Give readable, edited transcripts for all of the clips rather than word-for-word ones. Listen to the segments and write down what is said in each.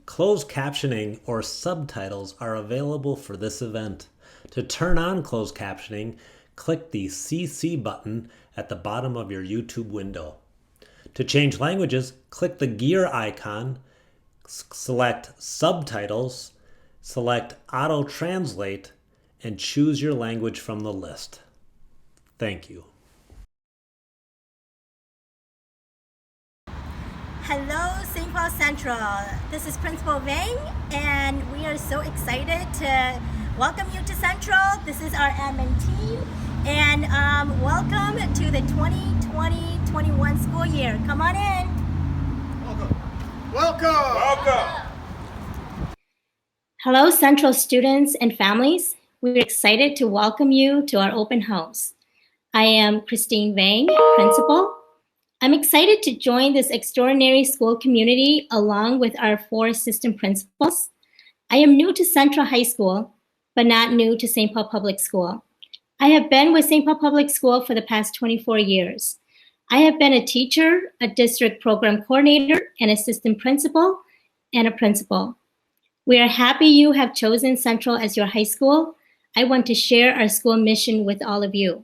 Closed captioning or subtitles are available for this event. To turn on closed captioning, click the CC button at the bottom of your YouTube window. To change languages, click the gear icon, select Subtitles, select Auto Translate, and choose your language from the list. Thank you. Hello, St. Paul Central. This is Principal Vang, and we are so excited to welcome you to Central. This is our admin team, and welcome to the 2020-21 school year. Come on in. Welcome. Hello, Central students and families. We're excited to welcome you to our open house. I am Christine Vang, principal. I'm excited to join this extraordinary school community along with our 4 assistant principals. I am new to Central High School, but not new to St. Paul Public School. I have been with St. Paul Public School for the past 24 years. I have been a teacher, a district program coordinator, an assistant principal, and a principal. We are happy you have chosen Central as your high school. I want to share our school mission with all of you.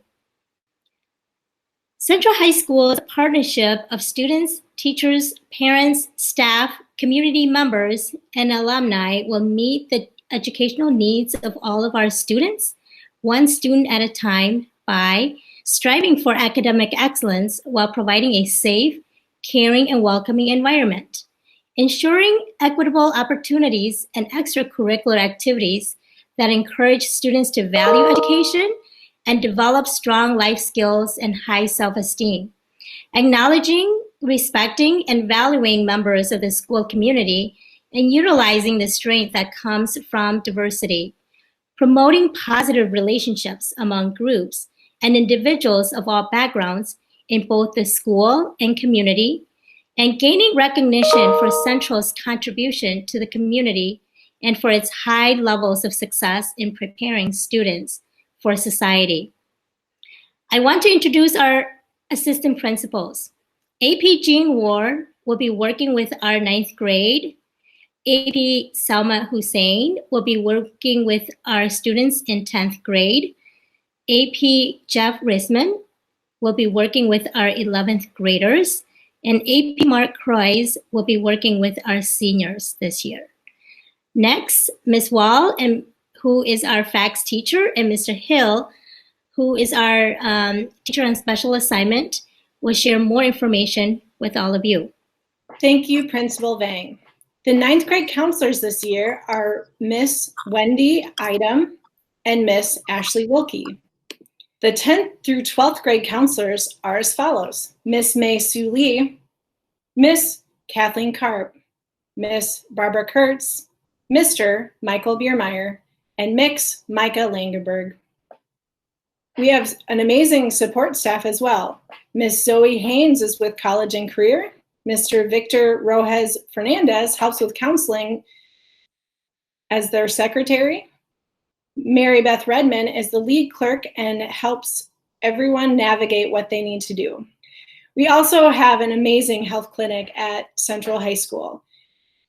Central High School is a partnership of students, teachers, parents, staff, community members, and alumni will meet the educational needs of all of our students, one student at a time, by striving for academic excellence while providing a safe, caring, and welcoming environment, ensuring equitable opportunities and extracurricular activities that encourage students to value education and develop strong life skills and high self-esteem, acknowledging, respecting, and valuing members of the school community, and utilizing the strength that comes from diversity, promoting positive relationships among groups and individuals of all backgrounds in both the school and community, and gaining recognition for Central's contribution to the community and for its high levels of success in preparing students for society. I want to introduce our assistant principals. AP Jean Ward will be working with our 9th grade. AP Salma Hussein will be working with our students in 10th grade. AP Jeff Risman will be working with our 11th graders. And AP Mark Croix will be working with our seniors this year. Next, Ms. Wall, who is our FACS teacher, and Mr. Hill, who is our teacher on special assignment, will share more information with all of you. Thank you, Principal Vang. The 9th grade counselors this year are Miss Wendy Idem and Miss Ashley Wilkie. The 10th through 12th grade counselors are as follows: Miss May Sue Lee, Miss Kathleen Karp, Miss Barbara Kurtz, Mr. Michael Biermeyer, and Mix Micah Langerberg. We have an amazing support staff as well. Miss Zoe Haynes is with College and Career. Mr. Victor Rojas Fernandez helps with counseling as their secretary. Mary Beth Redman is the lead clerk and helps everyone navigate what they need to do. We also have an amazing health clinic at Central High School.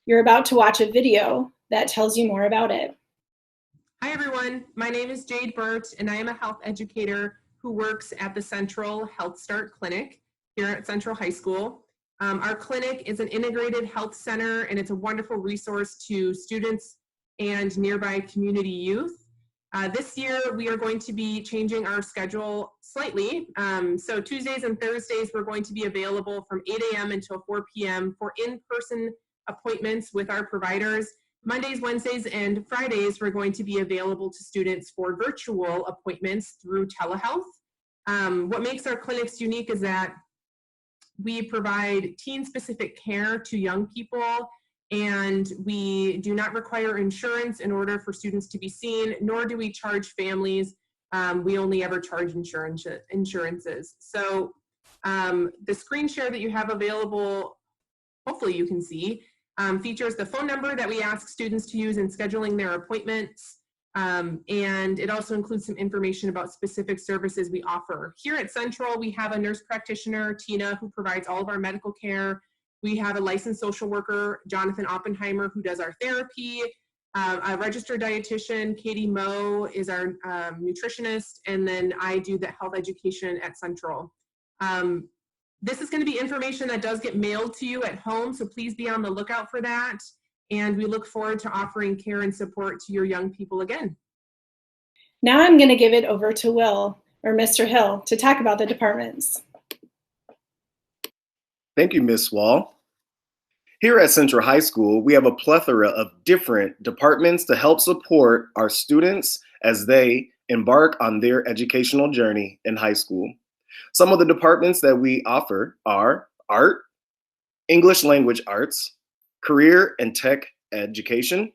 You're about to watch a video that tells you more about it. Hi everyone, my name is Jade Burt and I am a health educator who works at the Central Health Start Clinic here at Central High School. Our clinic is an integrated health center and it's a wonderful resource to students and nearby community youth. This year we are going to be changing our schedule slightly. So Tuesdays and Thursdays we're going to be available from 8 a.m. until 4 p.m. for in-person appointments with our providers. Mondays, Wednesdays, and Fridays, we're going to be available to students for virtual appointments through telehealth. What makes our clinics unique is that we provide teen-specific care to young people, and we do not require insurance in order for students to be seen, nor do we charge families. We only ever charge insurances. So the screen share that you have available, hopefully you can see, features the phone number that we ask students to use in scheduling their appointments, and it also includes some information about specific services we offer. Here at Central, we have a nurse practitioner, Tina, who provides all of our medical care. We have a licensed social worker, Jonathan Oppenheimer, who does our therapy. A registered dietitian, Katie Moe, is our nutritionist, and then I do the health education at Central. This is going to be information that does get mailed to you at home, so please be on the lookout for that. And we look forward to offering care and support to your young people again. Now I'm going to give it over to Will, or Mr. Hill, to talk about the departments. Thank you, Ms. Wall. Here at Central High School, we have a plethora of different departments to help support our students as they embark on their educational journey in high school. Some of the departments that we offer are art, English language arts, career and tech education,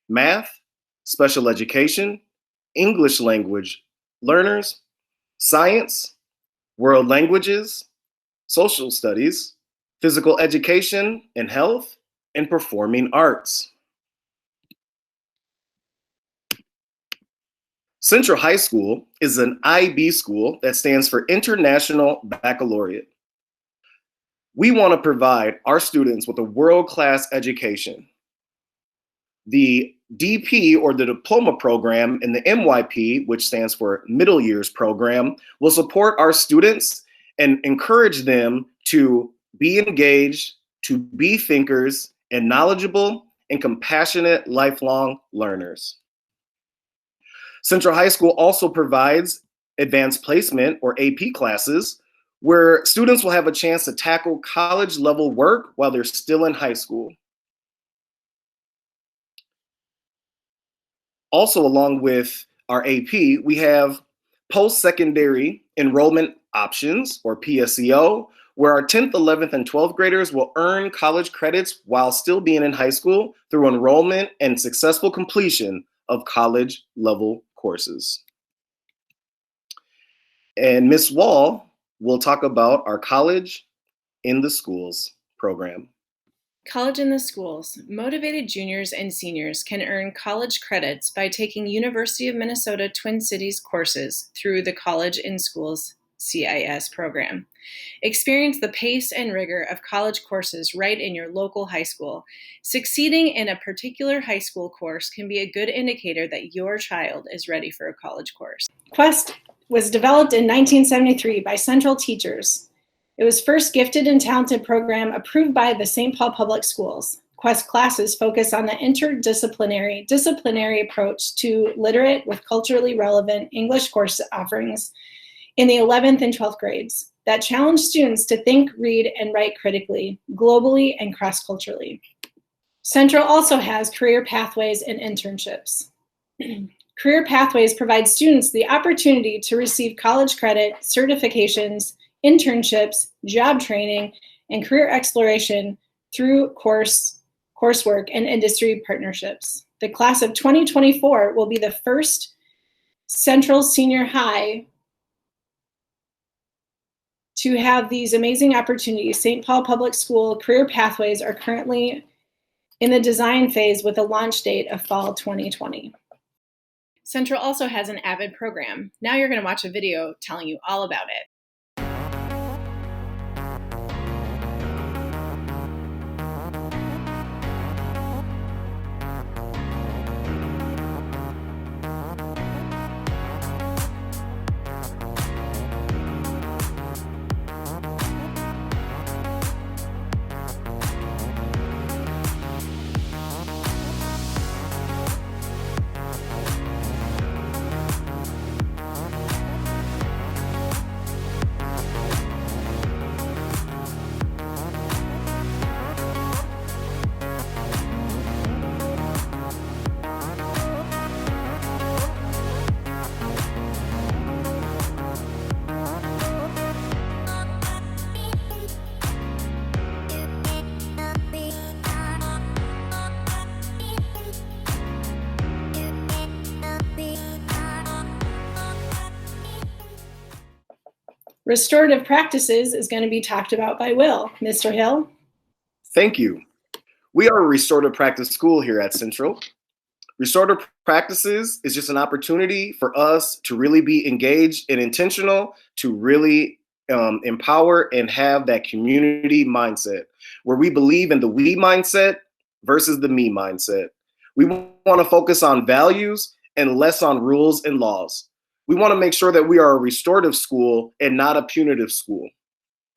math, special education, English language learners, science, world languages, social studies, physical education and health, and performing arts. Central High School is an IB school that stands for International Baccalaureate. We want to provide our students with a world-class education. The DP, or the diploma program, and the MYP, which stands for middle years program, will support our students and encourage them to be engaged, to be thinkers, and knowledgeable and compassionate lifelong learners. Central High School also provides advanced placement, or AP classes, where students will have a chance to tackle college level work while they're still in high school. Also, along with our AP, we have post-secondary enrollment options, or PSEO, where our 10th, 11th, and 12th graders will earn college credits while still being in high school through enrollment and successful completion of college level courses. And Ms. Wall will talk about our College in the Schools program. College in the Schools. Motivated juniors and seniors can earn college credits by taking University of Minnesota Twin Cities courses through the College in Schools CIS program. Experience the pace and rigor of college courses right in your local high school. Succeeding in a particular high school course can be a good indicator that your child is ready for a college course. Quest was developed in 1973 by Central teachers. It was first gifted and talented program approved by the St. Paul Public Schools. Quest classes focus on the disciplinary approach to literate with culturally relevant English course offerings in the 11th and 12th grades that challenge students to think, read, and write critically, globally, and cross-culturally. Central also has career pathways and internships. Career pathways provide students the opportunity to receive college credit, certifications, internships, job training, and career exploration through coursework and industry partnerships. The class of 2024 will be the first Central Senior High to have these amazing opportunities. St. Paul Public School career pathways are currently in the design phase with a launch date of fall 2020. Central also has an AVID program. Now you're going to watch a video telling you all about it. Restorative Practices is going to be talked about by Will. Mr. Hill? Thank you. We are a restorative practice school here at Central. Restorative Practices is just an opportunity for us to really be engaged and intentional, to really empower and have that community mindset where we believe in the we mindset versus the me mindset. We want to focus on values and less on rules and laws. We want to make sure that we are a restorative school and not a punitive school.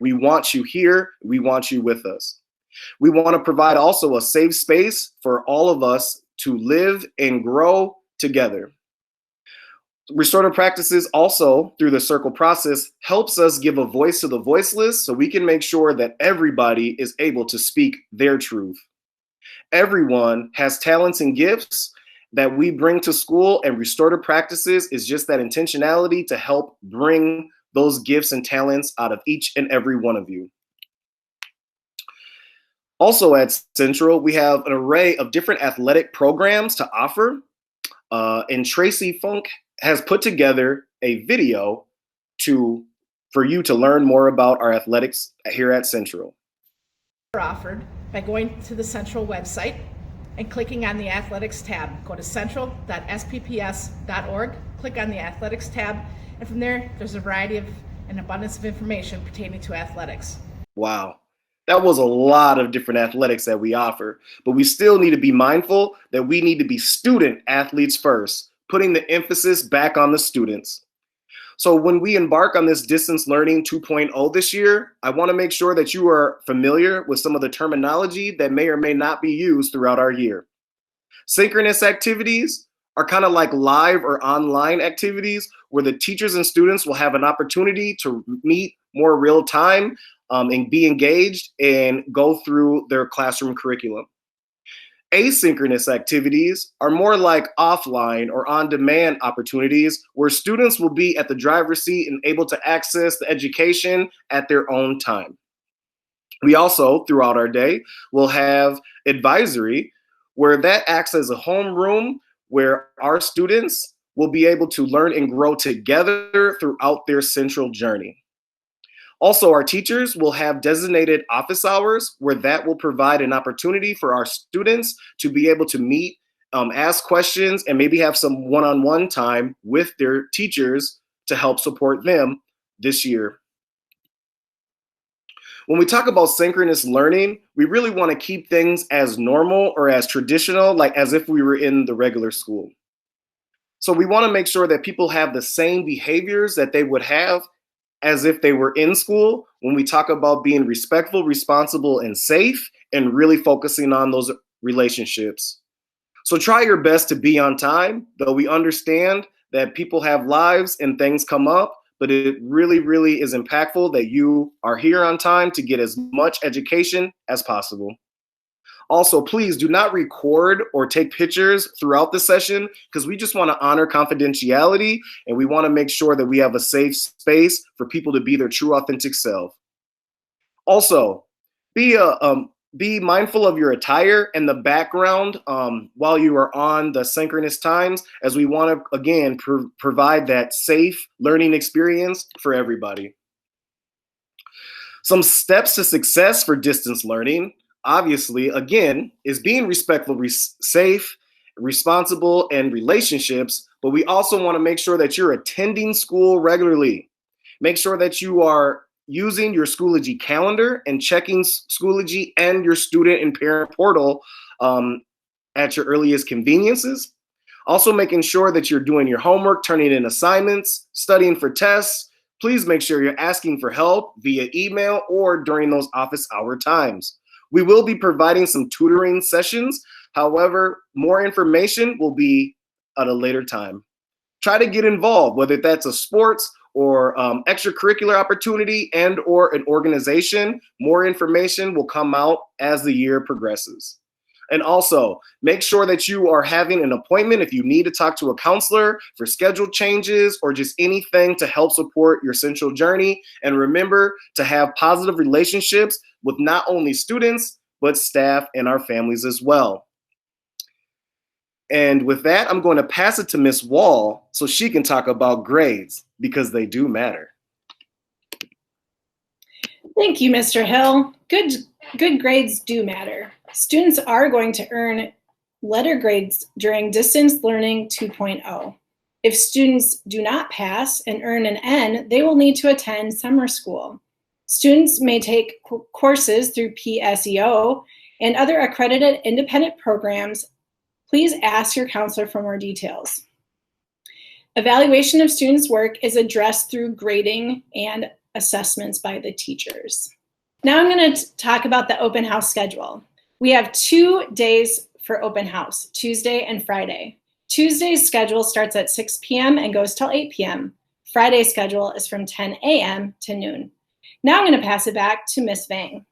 We want you here. We want you with us. We want to provide also a safe space for all of us to live and grow together. Restorative Practices also, through the circle process, helps us give a voice to the voiceless so we can make sure that everybody is able to speak their truth. Everyone has talents and gifts that we bring to school, and Restorative Practices is just that intentionality to help bring those gifts and talents out of each and every one of you. Also at Central, we have an array of different athletic programs to offer, and Tracy Funk has put together a video for you to learn more about our athletics here at Central. Are offered by going to the Central website and clicking on the Athletics tab. Go to central.spps.org, click on the Athletics tab, and from there, there's a variety of an abundance of information pertaining to athletics. Wow. That was a lot of different athletics that we offer, but we still need to be mindful that we need to be student athletes first, putting the emphasis back on the students. So when we embark on this distance learning 2.0 this year, I want to make sure that you are familiar with some of the terminology that may or may not be used throughout our year. Synchronous activities are kind of like live or online activities where the teachers and students will have an opportunity to meet more real time and be engaged and go through their classroom curriculum. Asynchronous activities are more like offline or on-demand opportunities where students will be at the driver's seat and able to access the education at their own time. We also, throughout our day, will have advisory where that acts as a homeroom where our students will be able to learn and grow together throughout their Central journey. Also, our teachers will have designated office hours where that will provide an opportunity for our students to be able to meet, ask questions, and maybe have some one-on-one time with their teachers to help support them this year. When we talk about synchronous learning, we really want to keep things as normal or as traditional, like as if we were in the regular school. So we want to make sure that people have the same behaviors that they would have as if they were in school when we talk about being respectful, responsible, and safe, and really focusing on those relationships. So try your best to be on time, though we understand that people have lives and things come up, but it really, really is impactful that you are here on time to get as much education as possible. Also, please do not record or take pictures throughout the session because we just want to honor confidentiality and we want to make sure that we have a safe space for people to be their true, authentic self. Also, be mindful of your attire and the background while you are on the synchronous times, as we want to, again, provide that safe learning experience for everybody. Some steps to success for distance learning, obviously, again, is being respectful, safe, responsible, and relationships, but we also want to make sure that you're attending school regularly. Make sure that you are using your Schoology calendar and checking Schoology and your student and parent portal at your earliest conveniences. Also making sure that you're doing your homework, turning in assignments, studying for tests. Please make sure you're asking for help via email or during those office hour times. We will be providing some tutoring sessions. However, more information will be at a later time. Try to get involved, whether that's a sports or extracurricular opportunity and or an organization. More information will come out as the year progresses. And also, make sure that you are having an appointment if you need to talk to a counselor for schedule changes or just anything to help support your Central journey. And remember to have positive relationships with not only students, but staff and our families as well. And with that, I'm going to pass it to Ms. Wall so she can talk about grades because they do matter. Thank you, Mr. Hill. Good grades do matter. Students are going to earn letter grades during Distance Learning 2.0. If students do not pass and earn an N, they will need to attend summer school. Students may take courses through PSEO and other accredited independent programs. Please ask your counselor for more details. Evaluation of students' work is addressed through grading and assessments by the teachers. Now I'm going to talk about the open house schedule. We have 2 days for open house, Tuesday and Friday. Tuesday's schedule starts at 6 p.m. and goes till 8 p.m. Friday's schedule is from 10 a.m. to noon. Now I'm going to pass it back to Ms. Vang.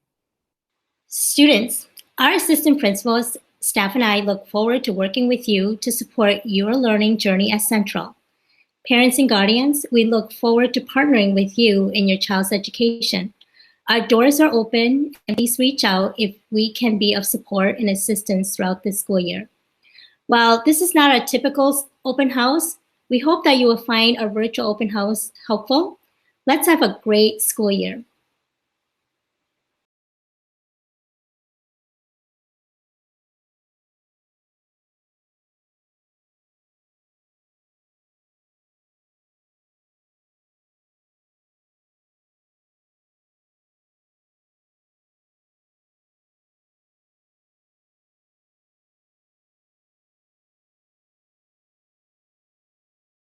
Students, our assistant principals, staff, and I look forward to working with you to support your learning journey at Central. Parents and guardians, we look forward to partnering with you in your child's education. Our doors are open, and please reach out if we can be of support and assistance throughout this school year. While this is not a typical open house, we hope that you will find our virtual open house helpful. Let's have a great school year.